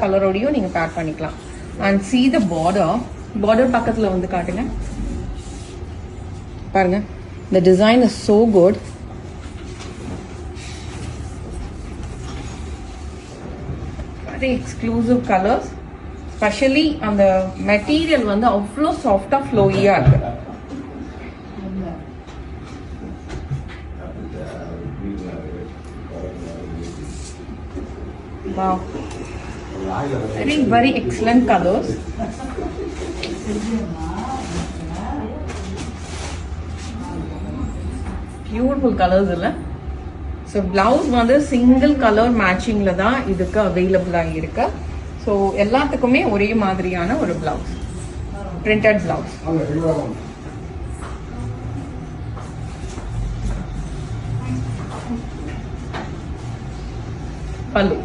கலரோடையும் நீங்க பேர் பண்ணிக்கலாம். அண்ட் see the border பக்கத்துல வந்து காட்டுங்க பாருங்க. the design is so good. very exclusive colors, especially அந்த மெட்டீரியல் வந்து அவ்வளோ சாஃப்டா ஃப்ளோயியா இருக்கு. wow, very excellent colors. beautiful colors இல்ல. ஸோ பிளவுஸ் வந்து சிங்கிள் கலர் மேட்சிங்ல தான் இதுக்கு அவைலபிளா இருக்கு. ஸோ எல்லாத்துக்குமே ஒரே மாதிரியான ஒரு பிளவுஸ், பிரிண்டட் பிளவுஸ். பல்லு